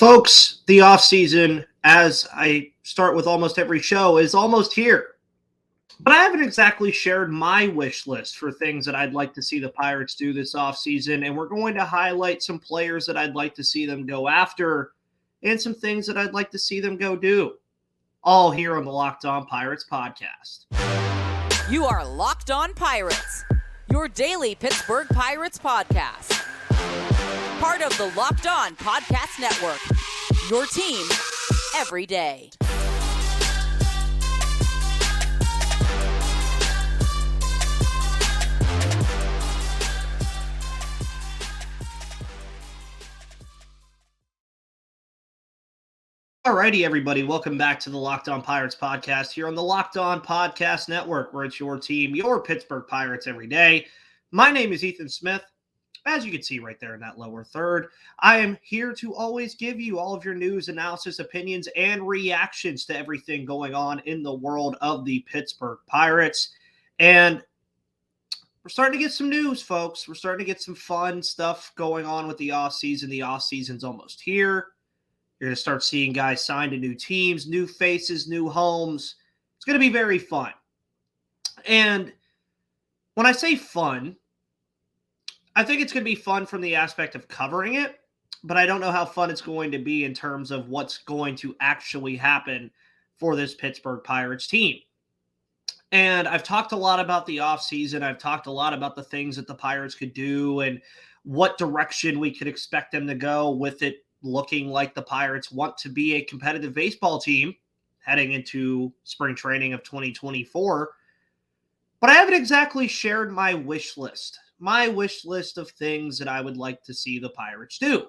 Folks, the offseason, as I start with almost every show, is almost here. But I haven't exactly shared my wish list for things that I'd like to see the Pirates do this offseason, and we're going to highlight some players that I'd like to see them go after and some things that I'd like to see them go do. All here on the Locked On Pirates podcast. You are Locked On Pirates, your daily Pittsburgh Pirates podcast. Part of the Locked On Podcast Network, your team every day. Alrighty, everybody. Welcome back to the Locked On Pirates podcast here on the Locked On Podcast Network, where it's your team, your Pittsburgh Pirates every day. My name is Ethan Smith. As you can see right there in that lower third, I am here to always give you all of your news, analysis, opinions, and reactions to everything going on in the world of the Pittsburgh Pirates. And we're starting to get some news, folks. We're starting to get some fun stuff going on with the offseason. The offseason's almost here. You're going to start seeing guys signed to new teams, new faces, new homes. It's going to be very fun. And when I say fun, I think it's going to be fun from the aspect of covering it, but I don't know how fun it's going to be in terms of what's going to actually happen for this Pittsburgh Pirates team. And I've talked a lot about the offseason. I've talked a lot about the things that the Pirates could do and what direction we could expect them to go, with it looking like the Pirates want to be a competitive baseball team heading into spring training of 2024. But I haven't exactly shared my wish list of things that I would like to see the Pirates do.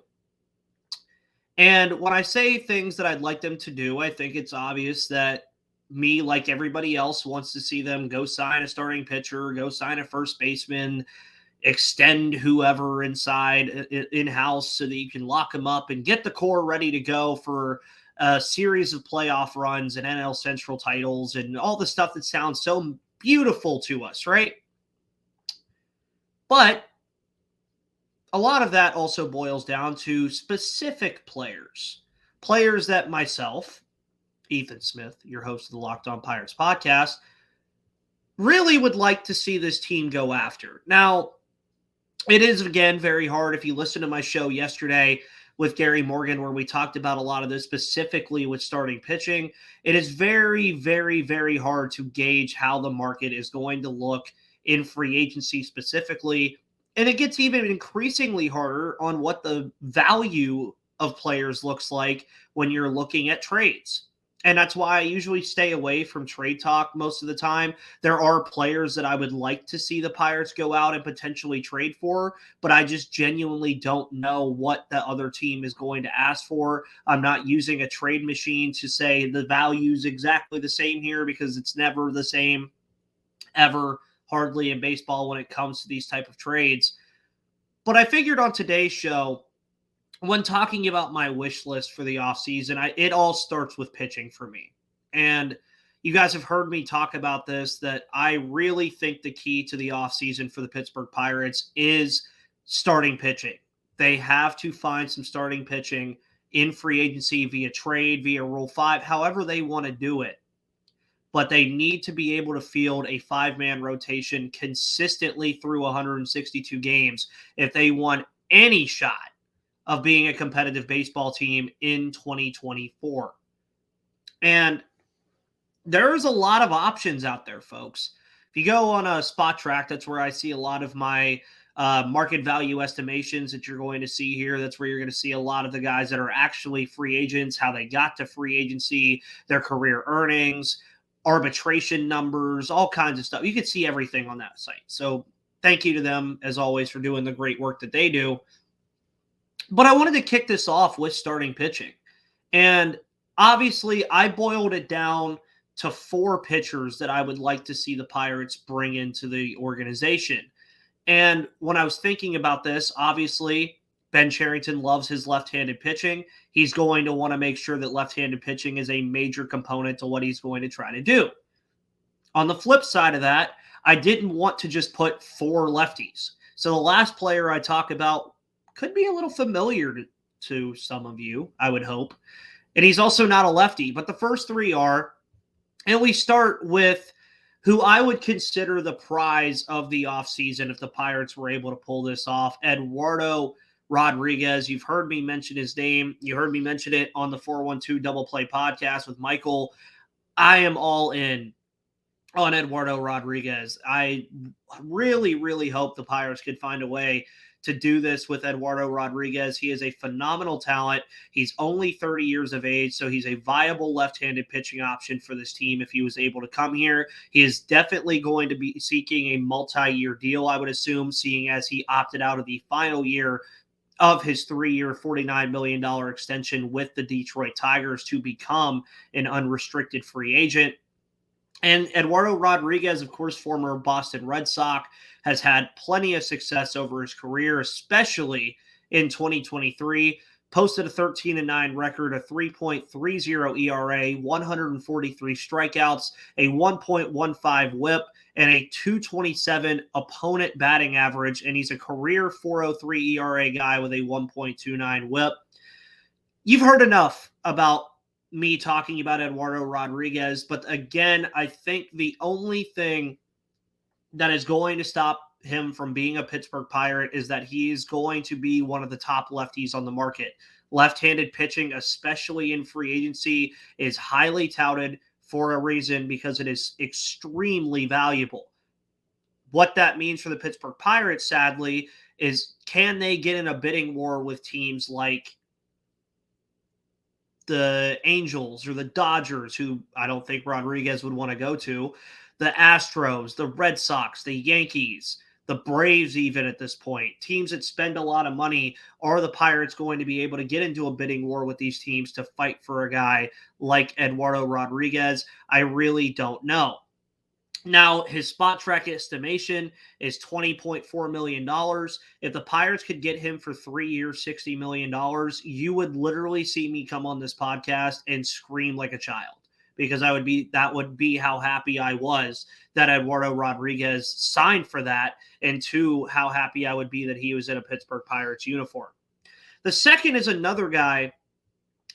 And when I say things that I'd like them to do, I think it's obvious that me, like everybody else, wants to see them go sign a starting pitcher, go sign a first baseman, extend whoever inside in-house so that you can lock them up and get the core ready to go for a series of playoff runs and NL Central titles and all the stuff that sounds so beautiful to us, right? But a lot of that also boils down to specific players that myself, Ethan Smith, your host of the Locked On Pirates podcast, really would like to see this team go after. Now, it is, again, very hard. If you listen to my show yesterday with Gary Morgan, where we talked about a lot of this specifically with starting pitching, it is very, very, very hard to gauge how the market is going to look in free agency specifically. And it gets even increasingly harder on what the value of players looks like when you're looking at trades. And that's why I usually stay away from trade talk most of the time. There are players that I would like to see the Pirates go out and potentially trade for, but I just genuinely don't know what the other team is going to ask for. I'm not using a trade machine to say the value is exactly the same here, because it's never the same ever, hardly in baseball when it comes to these type of trades. But I figured on today's show, when talking about my wish list for the offseason, it all starts with pitching for me. And you guys have heard me talk about this, that I really think the key to the offseason for the Pittsburgh Pirates is starting pitching. They have to find some starting pitching in free agency via trade, via Rule 5, however they want to do it. But they need to be able to field a five-man rotation consistently through 162 games if they want any shot of being a competitive baseball team in 2024. And there's a lot of options out there, folks. If you go on a spot track, that's where I see a lot of my market value estimations that you're going to see here. That's where you're going to see a lot of the guys that are actually free agents, how they got to free agency, their career earnings, arbitration numbers, all kinds of stuff. You can see everything on that site. So thank you to them, as always, for doing the great work that they do. But I wanted to kick this off with starting pitching. And obviously, I boiled it down to 4 pitchers that I would like to see the Pirates bring into the organization. And when I was thinking about this, obviously, Ben Cherington loves his left-handed pitching. He's going to want to make sure that left-handed pitching is a major component to what he's going to try to do. On the flip side of that, I didn't want to just put 4 lefties. So the last player I talk about could be a little familiar to some of you, I would hope. And he's also not a lefty, but the first three are. And we start with who I would consider the prize of the offseason if the Pirates were able to pull this off. Eduardo Rodriguez. You've heard me mention his name. You heard me mention it on the 412 Double Play podcast with Michael. I am all in on Eduardo Rodriguez. I really, really hope the Pirates could find a way to do this with Eduardo Rodriguez. He is a phenomenal talent. He's only 30 years of age, so he's a viable left-handed pitching option for this team if he was able to come here. He is definitely going to be seeking a multi-year deal, I would assume, seeing as he opted out of the final year of his 3-year, $49 million extension with the Detroit Tigers to become an unrestricted free agent. And Eduardo Rodriguez, of course, former Boston Red Sox, has had plenty of success over his career, especially in 2023. Posted a 13-9 record, a 3.30 ERA, 143 strikeouts, a 1.15 whip, and a 227 opponent batting average. And he's a career 4.03 ERA guy with a 1.29 whip. You've heard enough about me talking about Eduardo Rodriguez, but again, I think the only thing that is going to stop him from being a Pittsburgh Pirate is that he's going to be one of the top lefties on the market. Left-handed pitching, especially in free agency, is highly touted for a reason because it is extremely valuable. What that means for the Pittsburgh Pirates, sadly, is can they get in a bidding war with teams like the Angels or the Dodgers, who I don't think Rodriguez would want to go to, the Astros, the Red Sox, the Yankees, the Braves even at this point. Teams that spend a lot of money. Are the Pirates going to be able to get into a bidding war with these teams to fight for a guy like Eduardo Rodriguez? I really don't know. Now, his spot track estimation is $20.4 million. If the Pirates could get him for 3 years, $60 million, you would literally see me come on this podcast and scream like a child because that would be how happy I was that Eduardo Rodriguez signed for that, and two, how happy I would be that he was in a Pittsburgh Pirates uniform. The second is another guy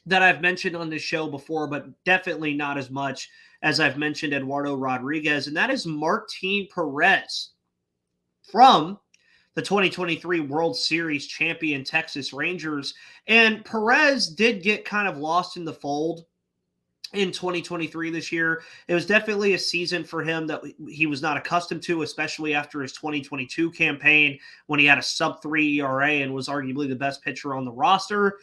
that I've mentioned on this show before, but definitely not as much as I've mentioned Eduardo Rodriguez, and that is Martin Perez from the 2023 World Series champion Texas Rangers. And Perez did get kind of lost in the fold in 2023 this year. It was definitely a season for him that he was not accustomed to, especially after his 2022 campaign when he had a sub-3 ERA and was arguably the best pitcher on the roster.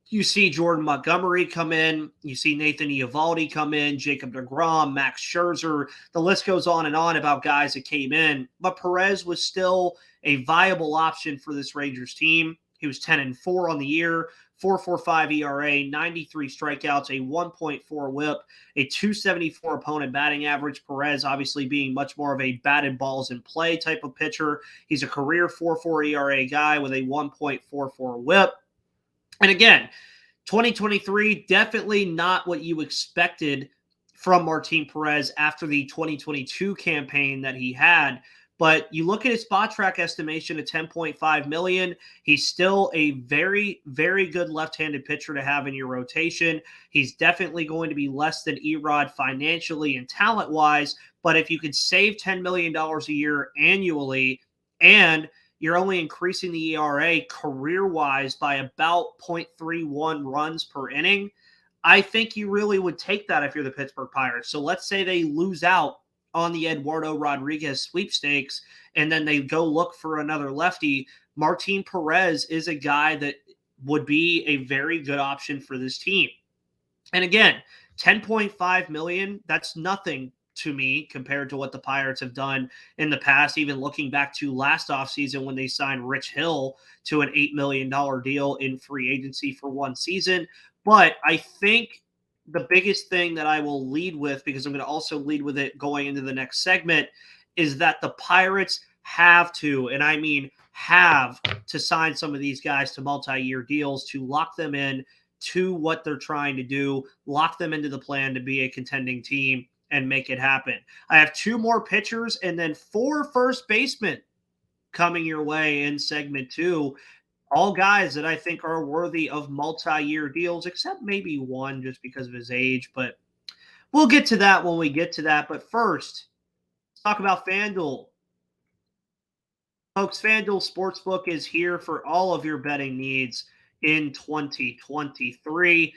You see Jordan Montgomery come in. You see Nathan Eovaldi come in, Jacob deGrom, Max Scherzer. The list goes on and on about guys that came in. But Perez was still a viable option for this Rangers team. He was 10-4 on the year, 4.45 ERA, 93 strikeouts, a 1.4 whip, a 274 opponent batting average. Perez obviously being much more of a batted balls in play type of pitcher. He's a career 4.4 ERA guy with a 1.44 whip. And again, 2023, definitely not what you expected from Martin Perez after the 2022 campaign that he had. But you look at his spot track estimation at $10.5 million. He's still a very, very good left-handed pitcher to have in your rotation. He's definitely going to be less than Erod financially and talent-wise. But if you could save $10 million a year annually and you're only increasing the ERA career-wise by about 0.31 runs per inning, I think you really would take that if you're the Pittsburgh Pirates. So let's say they lose out on the Eduardo Rodriguez sweepstakes and then they go look for another lefty. Martin Perez is a guy that would be a very good option for this team. And again, $10.5 million, that's nothing to me compared to what the Pirates have done in the past, even looking back to last offseason when they signed Rich Hill to an $8 million deal in free agency for one season. But I think the biggest thing that I will lead with, because I'm going to also lead with it going into the next segment, is that the Pirates have to, and I mean have to, sign some of these guys to multi-year deals to lock them in to what they're trying to do, lock them into the plan to be a contending team and make it happen. I have 2 more pitchers and then 4 first basemen coming your way in segment 2. All guys that I think are worthy of multi-year deals, except maybe one just because of his age. But we'll get to that when we get to that. But first, let's talk about FanDuel. Folks, FanDuel Sportsbook is here for all of your betting needs in 2023.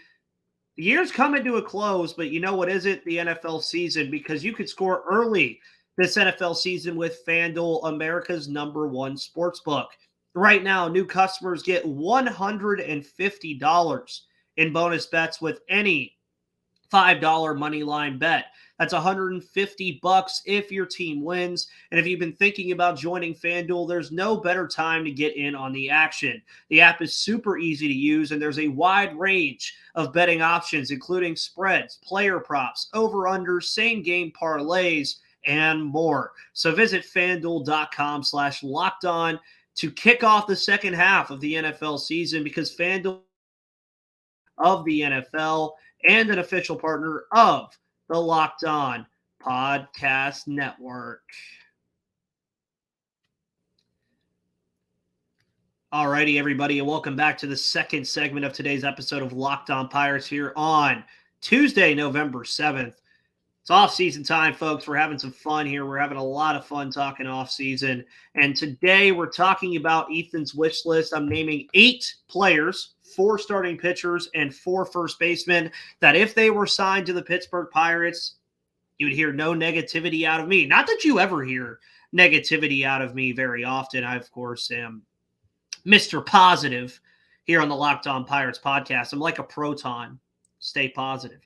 The year's coming to a close, but you know what isn't? The NFL season, because you could score early this NFL season with FanDuel, America's #1 sportsbook. Right now, new customers get $150 in bonus bets with any $5 money line bet. That's $150 if your team wins. And if you've been thinking about joining FanDuel, there's no better time to get in on the action. The app is super easy to use, and there's a wide range of betting options, including spreads, player props, over-unders, same-game parlays, and more. So visit FanDuel.com/lockedon to kick off the second half of the NFL season, because FanDuel of the NFL and an official partner of the Locked On Podcast Network. Alrighty, everybody, and welcome back to the second segment of today's episode of Locked On Pirates here on Tuesday, November 7th. It's off-season time, folks. We're having some fun here. We're having a lot of fun talking off-season. And today we're talking about Ethan's wish list. I'm naming 8 players, 4 starting pitchers, and 4 first basemen that if they were signed to the Pittsburgh Pirates, you'd hear no negativity out of me. Not that you ever hear negativity out of me very often. I, of course, am Mr. Positive here on the Locked On Pirates podcast. I'm like a proton. Stay positive.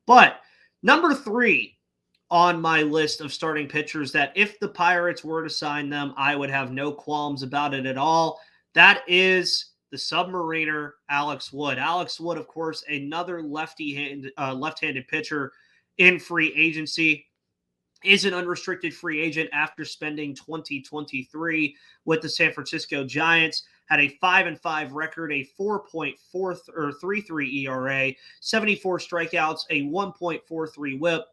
But number 3 on my list of starting pitchers that if the Pirates were to sign them, I would have no qualms about it at all. That is the submariner, Alex Wood. Alex Wood, of course, another left-handed pitcher in free agency, is an unrestricted free agent after spending 2023 with the San Francisco Giants. Had a 5-5 record, a 4.33 ERA, 74 strikeouts, a 1.43 WHIP,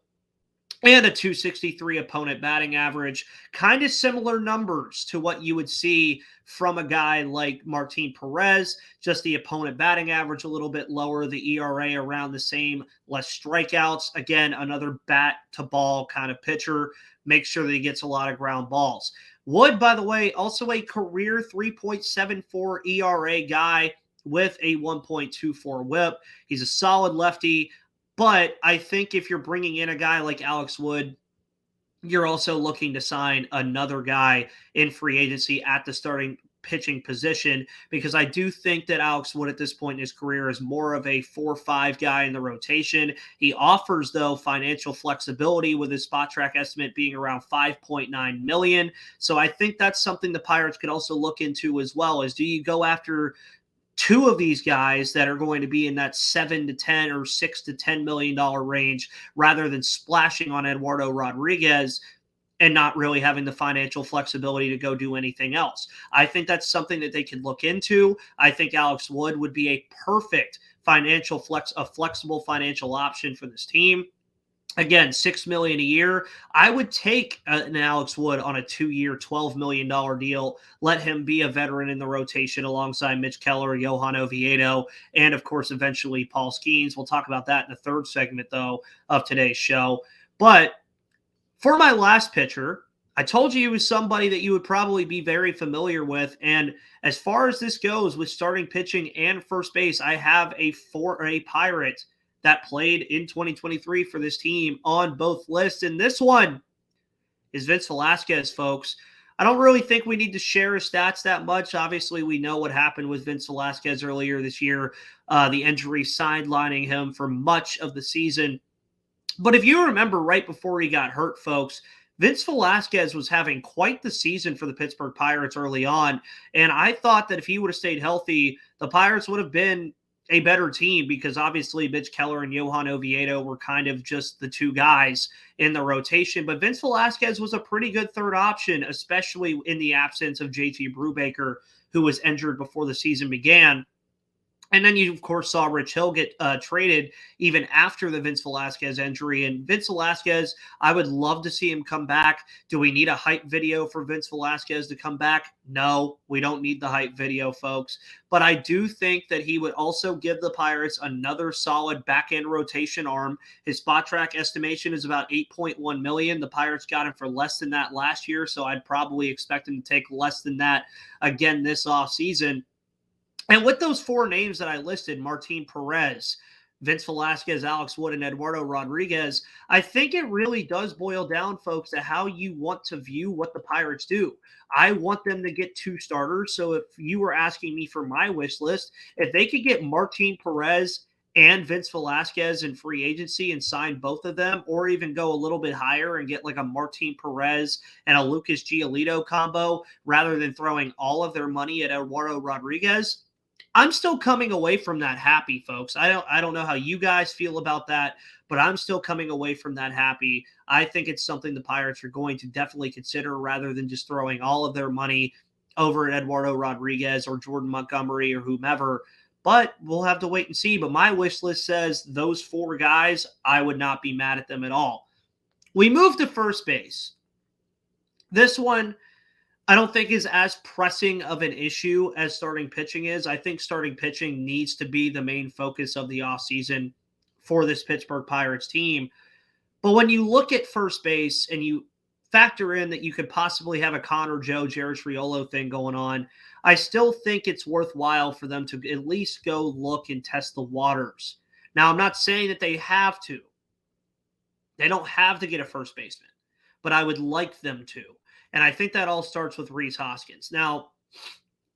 and a 263 opponent batting average. Kind of similar numbers to what you would see from a guy like Martin Perez, just the opponent batting average a little bit lower, the ERA around the same, less strikeouts. Again, another bat-to-ball kind of pitcher. Make sure that he gets a lot of ground balls. Wood, by the way, also a career 3.74 ERA guy with a 1.24 WHIP. He's a solid lefty. But I think if you're bringing in a guy like Alex Wood, you're also looking to sign another guy in free agency at the starting pitching position, because I do think that Alex Wood at this point in his career is more of a 4-5 guy in the rotation. He offers, though, financial flexibility with his spot track estimate being around $5.9 million. So I think that's something the Pirates could also look into as well, is do you go after 2 of these guys that are going to be in that $7 to $10 or $6 to $10 million range, rather than splashing on Eduardo Rodriguez and not really having the financial flexibility to go do anything else. I think that's something that they could look into. I think Alex Wood would be a perfect flexible financial option for this team. Again, $6 million a year. I would take an Alex Wood on a 2-year, $12 million deal. Let him be a veteran in the rotation alongside Mitch Keller, Johan Oviedo, and of course, eventually Paul Skeens. We'll talk about that in the third segment, though, of today's show. But for my last pitcher, I told you he was somebody that you would probably be very familiar with. And as far as this goes with starting pitching and first base, I have a Pirate that played in 2023 for this team on both lists. And this one is Vince Velasquez, folks. I don't really think we need to share his stats that much. Obviously, we know what happened with Vince Velasquez earlier this year, the injury sidelining him for much of the season. But if you remember right before he got hurt, folks, Vince Velasquez was having quite the season for the Pittsburgh Pirates early on. And I thought that if he would have stayed healthy, the Pirates would have been a better team, because obviously Mitch Keller and Johan Oviedo were kind of just the 2 guys in the rotation. But Vince Velasquez was a pretty good third option, especially in the absence of JT Brubaker, who was injured before the season began. And then you, of course, saw Rich Hill get traded even after the Vince Velasquez injury. And Vince Velasquez, I would love to see him come back. Do we need a hype video for Vince Velasquez to come back? No, we don't need the hype video, folks. But I do think that he would also give the Pirates another solid back-end rotation arm. His spot track estimation is about $8.1 million. The Pirates got him for less than that last year, so I'd probably expect him to take less than that again this offseason. And with those four names that I listed, Martin Perez, Vince Velasquez, Alex Wood, and Eduardo Rodriguez, I think it really does boil down, folks, to how you want to view what the Pirates do. I want them to get two starters. So if you were asking me for my wish list, if they could get Martin Perez and Vince Velasquez in free agency and sign both of them, or even go a little bit higher and get like a Martin Perez and a Lucas Giolito combo rather than throwing all of their money at Eduardo Rodriguez, I'm still coming away from that happy, folks. I don't know how you guys feel about that, but I'm still coming away from that happy. I think it's something the Pirates are going to definitely consider rather than just throwing all of their money over at Eduardo Rodriguez or Jordan Montgomery or whomever. But we'll have to wait and see. But my wish list says those four guys, I would not be mad at them at all. We move to first base. This one, I don't think is as pressing of an issue as starting pitching is. I think starting pitching needs to be the main focus of the offseason for this Pittsburgh Pirates team. But when you look at first base and you factor in that you could possibly have a Connor Joe, Jared Triolo thing going on, I still think it's worthwhile for them to at least go look and test the waters. Now, I'm not saying that they have to. They don't have to get a first baseman, but I would like them to. And I think that all starts with Rhys Hoskins. Now,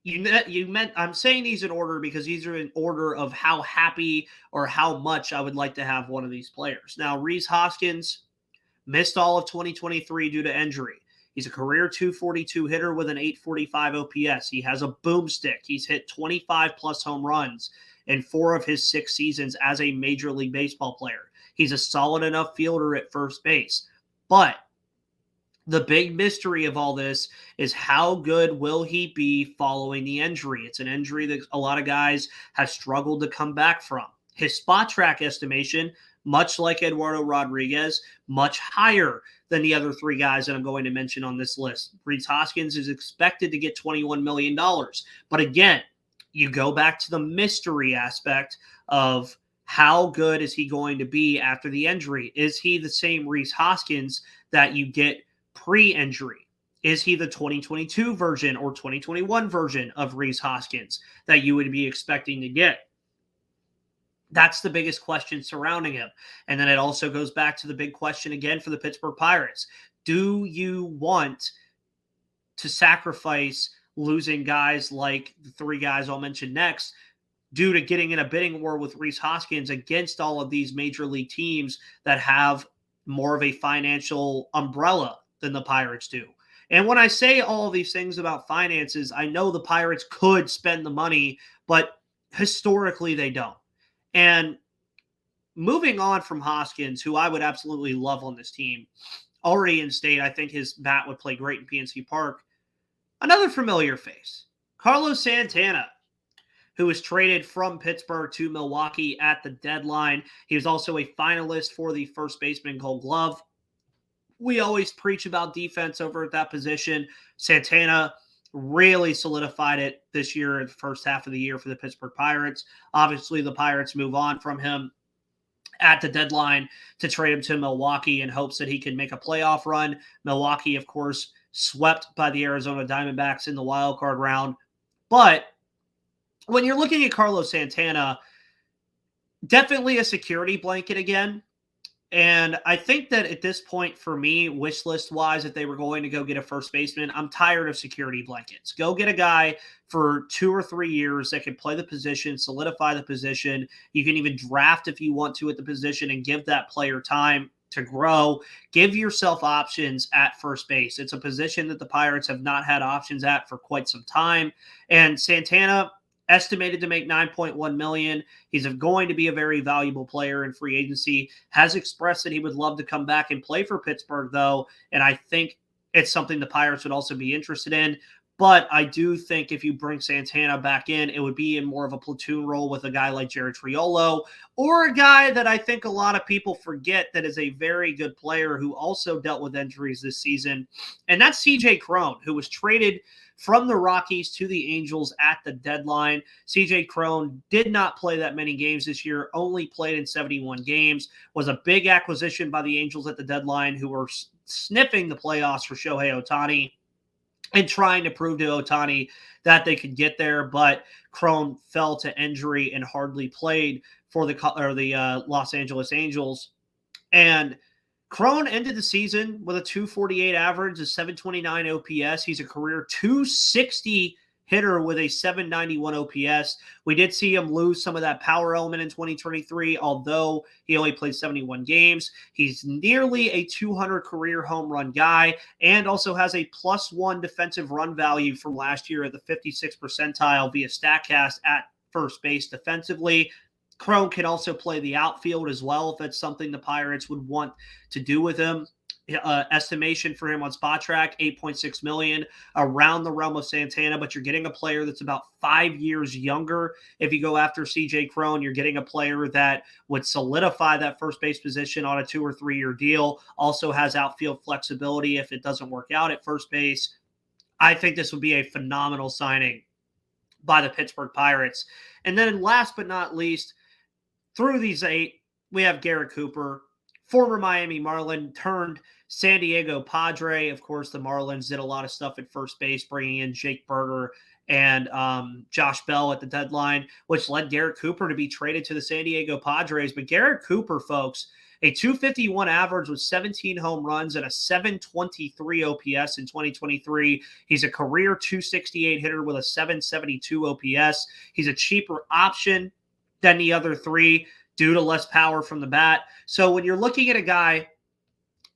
I'm saying these in order because these are in order of how happy or how much I would like to have one of these players. Now, Rhys Hoskins missed all of 2023 due to injury. He's a career 242 hitter with an 845 OPS. He has a boomstick. He's hit 25-plus home runs in 4 of his 6 seasons as a Major League Baseball player. He's a solid enough fielder at first base. But the big mystery of all this is how good will he be following the injury? It's an injury that a lot of guys have struggled to come back from. His spot track estimation, much like Eduardo Rodriguez, much higher than the other 3 guys that I'm going to mention on this list. Rhys Hoskins is expected to get $21 million. But again, you go back to the mystery aspect of how good is he going to be after the injury? Is he the same Rhys Hoskins that you get pre-injury? Is he the 2022 version or 2021 version of Rhys Hoskins that you would be expecting to get? That's the biggest question surrounding him. And then it also goes back to the big question again for the Pittsburgh Pirates. Do you want to sacrifice losing guys like the 3 guys I'll mention next due to getting in a bidding war with Rhys Hoskins against all of these major league teams that have more of a financial umbrella than the Pirates do? And when I say all of these things about finances, I know the Pirates could spend the money, but historically they don't. And moving on from Hoskins, who I would absolutely love on this team, already in state, I think his bat would play great in PNC Park. Another familiar face, Carlos Santana, who was traded from Pittsburgh to Milwaukee at the deadline. He was also a finalist for the first baseman Gold Glove. We always preach about defense over at that position. Santana really solidified it this year in the first half of the year for the Pittsburgh Pirates. Obviously, the Pirates move on from him at the deadline to trade him to Milwaukee in hopes that he can make a playoff run. Milwaukee, of course, swept by the Arizona Diamondbacks in the wild card round. But when you're looking at Carlos Santana, definitely a security blanket again. And I think that at this point for me, wish list wise, if they were going to go get a first baseman, I'm tired of security blankets. Go get a guy for 2 or 3 years that can play the position, solidify the position. You can even draft if you want to at the position and give that player time to grow. Give yourself options at first base. It's a position that the Pirates have not had options at for quite some time. And Santana, estimated to make $9.1 million. He's going to be a very valuable player in free agency. Has expressed that he would love to come back and play for Pittsburgh, though, and I think it's something the Pirates would also be interested in. But I do think if you bring Santana back in, it would be in more of a platoon role with a guy like Jared Triolo, or a guy that I think a lot of people forget that is a very good player who also dealt with injuries this season. And that's CJ Cron, who was traded from the Rockies to the Angels at the deadline. CJ Cron did not play that many games this year, only played in 71 games, was a big acquisition by the Angels at the deadline, who were sniffing the playoffs for Shohei Ohtani and trying to prove to Ohtani that they could get there, but Cron fell to injury and hardly played for the Los Angeles Angels. And Cron ended the season with a 248 average, a 729 OPS. He's a career 260 hitter with a 791 OPS. We did see him lose some of that power element in 2023, although he only played 71 games. He's nearly a 200 career home run guy and also has a +1 defensive run value from last year at the 56th percentile via StatCast at first base defensively. Cron can also play the outfield as well if that's something the Pirates would want to do with him. Estimation for him on Spot Track, $8.6 million, around the realm of Santana, but you're getting a player that's about 5 years younger. If you go after CJ Cron, you're getting a player that would solidify that first base position on a 2 or 3 year deal. Also has outfield flexibility if it doesn't work out at first base. I think this would be a phenomenal signing by the Pittsburgh Pirates. And then last but not least, through these 8, we have Garrett Cooper, former Miami Marlin turned San Diego Padre. Of course, the Marlins did a lot of stuff at first base, bringing in Jake Burger and Josh Bell at the deadline, which led Garrett Cooper to be traded to the San Diego Padres. But Garrett Cooper, folks, a 251 average with 17 home runs and a 723 OPS in 2023. He's a career 268 hitter with a 772 OPS. He's a cheaper option than the other 3 due to less power from the bat. So when you're looking at a guy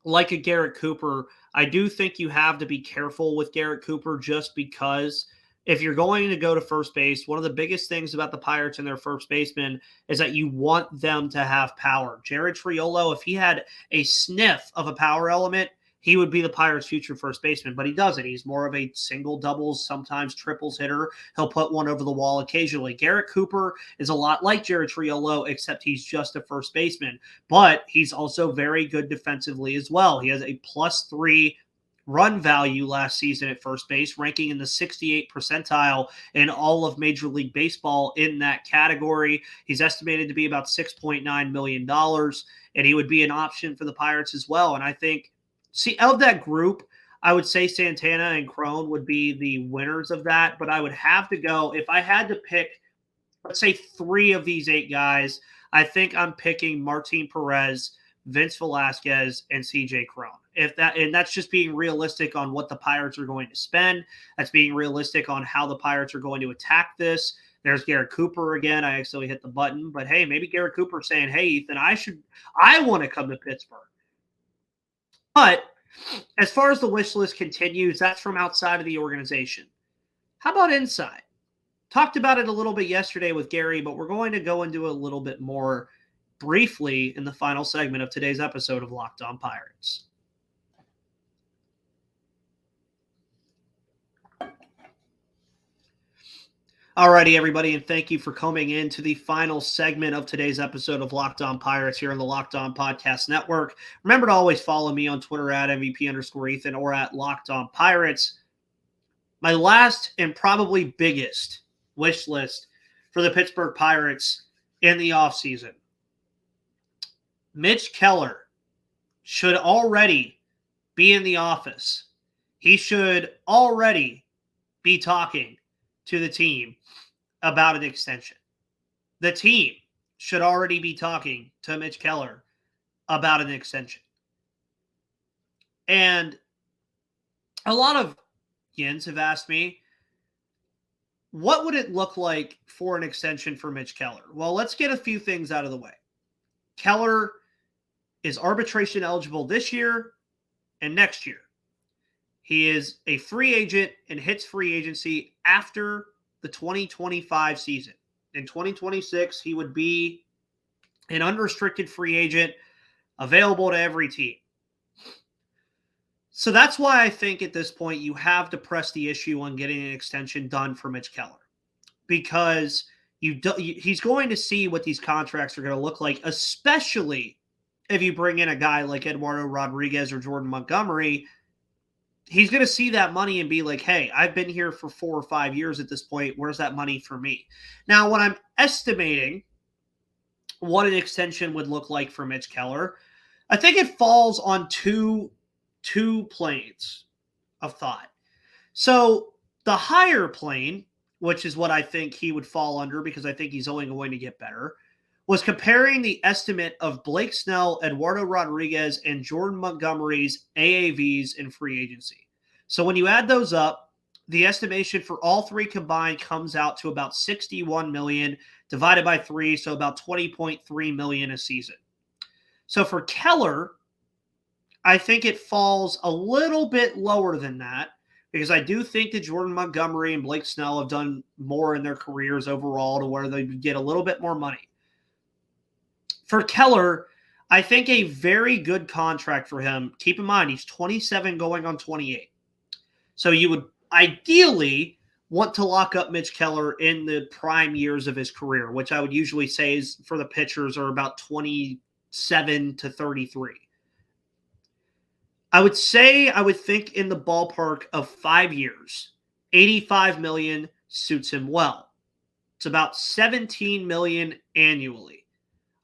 like a Garrett Cooper, I do think you have to be careful with Garrett Cooper, just because if you're going to go to first base, one of the biggest things about the Pirates and their first baseman is that you want them to have power. Jared Triolo, if he had a sniff of a power element, he would be the Pirates' future first baseman, but he doesn't. He's more of a single, doubles, sometimes triples hitter. He'll put one over the wall occasionally. Garrett Cooper is a lot like Jared Triolo, except he's just a first baseman, but he's also very good defensively as well. He has a +3 run value last season at first base, ranking in the 68th percentile in all of Major League Baseball in that category. He's estimated to be about $6.9 million, and he would be an option for the Pirates as well. And I think, of that group, I would say Santana and Cron would be the winners of that, but I would have to go, if I had to pick, let's say 3 of these 8 guys, I think I'm picking Martin Perez, Vince Velasquez, and CJ Cron. And that's just being realistic on what the Pirates are going to spend. That's being realistic on how the Pirates are going to attack this. There's Garrett Cooper again. I accidentally hit the button, but hey, maybe Garrett Cooper saying, "Hey, Ethan, I want to come to Pittsburgh." But as far as the wish list continues, that's from outside of the organization. How about inside? Talked about it a little bit yesterday with Gary, but we're going to go into a little bit more briefly in the final segment of today's episode of Locked On Pirates. Alrighty, everybody, and thank you for coming in to the final segment of today's episode of Locked On Pirates here on the Locked On Podcast Network. Remember to always follow me on Twitter at MVP_Ethan or at Locked On Pirates. My last and probably biggest wish list for the Pittsburgh Pirates in the offseason. Mitch Keller should already be in the office. He should already be talking to the team about an extension. The team should already be talking to Mitch Keller about an extension. And a lot of Yins have asked me, what would it look like for an extension for Mitch Keller? Well, let's get a few things out of the way. Keller is arbitration eligible this year and next year. He is a free agent and hits free agency after the 2025 season. In 2026, he would be an unrestricted free agent available to every team. So that's why I think at this point you have to press the issue on getting an extension done for Mitch Keller, because he's going to see what these contracts are going to look like, especially if you bring in a guy like Eduardo Rodriguez or Jordan Montgomery. He's going to see that money and be like, hey, I've been here for 4 or 5 years at this point. Where's that money for me? Now, when I'm estimating what an extension would look like for Mitch Keller, I think it falls on two planes of thought. So the higher plane, which is what I think he would fall under because I think he's only going to get better, was comparing the estimate of Blake Snell, Eduardo Rodriguez, and Jordan Montgomery's AAVs in free agency. So when you add those up, the estimation for all three combined comes out to about $61 million divided by 3, so about $20.3 million a season. So for Keller, I think it falls a little bit lower than that, because I do think that Jordan Montgomery and Blake Snell have done more in their careers overall to where they get a little bit more money. For Keller, I think a very good contract for him. Keep in mind, he's 27 going on 28. So you would ideally want to lock up Mitch Keller in the prime years of his career, which I would usually say is for the pitchers are about 27 to 33. I would think in the ballpark of 5 years, $85 million suits him well. It's about $17 million annually.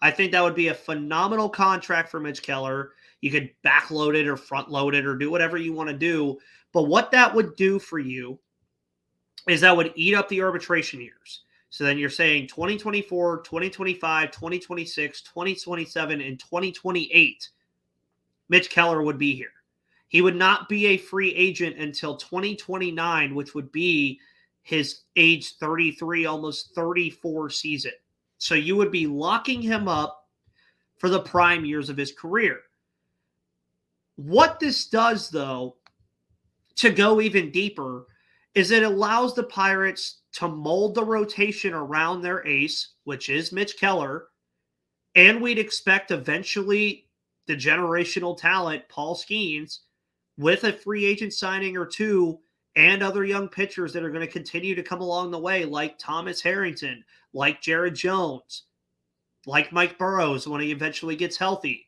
I think that would be a phenomenal contract for Mitch Keller. You could backload it or front load it or do whatever you want to do. But what that would do for you is that would eat up the arbitration years. So then you're saying 2024, 2025, 2026, 2027, and 2028, Mitch Keller would be here. He would not be a free agent until 2029, which would be his age 33, almost 34 season. So you would be locking him up for the prime years of his career. What this does, though, to go even deeper, is it allows the Pirates to mold the rotation around their ace, which is Mitch Keller, and we'd expect eventually the generational talent, Paul Skeens, with a free agent signing or two and other young pitchers that are going to continue to come along the way, like Thomas Harrington, like Jared Jones, like Mike Burrows when he eventually gets healthy.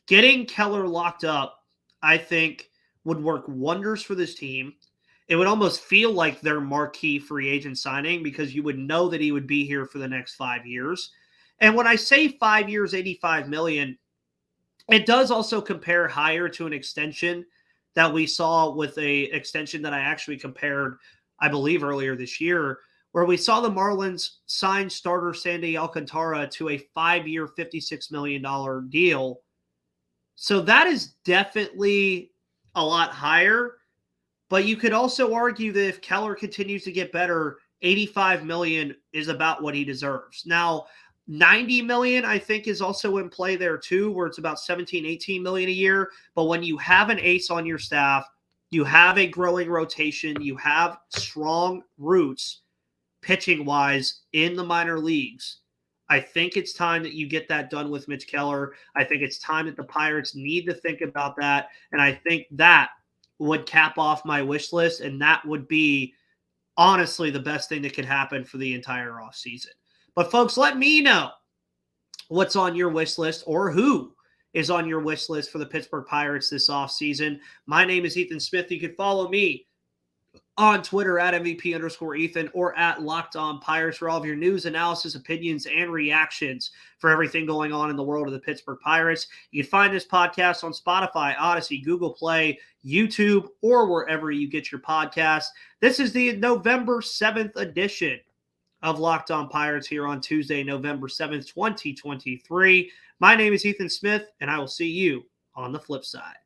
Getting Keller locked up, I think, would work wonders for this team. It would almost feel like their marquee free agent signing because you would know that he would be here for the next 5 years. And when I say 5 years, $85 million, it does also compare higher to an extension that we saw with a extension that I actually compared, I believe, earlier this year, where we saw the Marlins sign starter Sandy Alcantara to a 5-year, $56 million deal. So that is definitely a lot higher. But you could also argue that if Keller continues to get better, $85 million is about what he deserves. Now, $90 million, I think, is also in play there too, where it's about $17, $18 million a year. But when you have an ace on your staff, you have a growing rotation, you have strong roots pitching-wise in the minor leagues, I think it's time that you get that done with Mitch Keller. I think it's time that the Pirates need to think about that. And I think that would cap off my wish list, and that would be honestly the best thing that could happen for the entire offseason. But folks, let me know what's on your wish list or who is on your wish list for the Pittsburgh Pirates this offseason. My name is Ethan Smith. You can follow me on Twitter at MVP_Ethan or at Locked On Pirates for all of your news, analysis, opinions, and reactions for everything going on in the world of the Pittsburgh Pirates. You can find this podcast on Spotify, Odyssey, Google Play, YouTube, or wherever you get your podcasts. This is the November 7th edition of Locked On Pirates here on Tuesday, November 7th, 2023. My name is Ethan Smith, and I will see you on the flip side.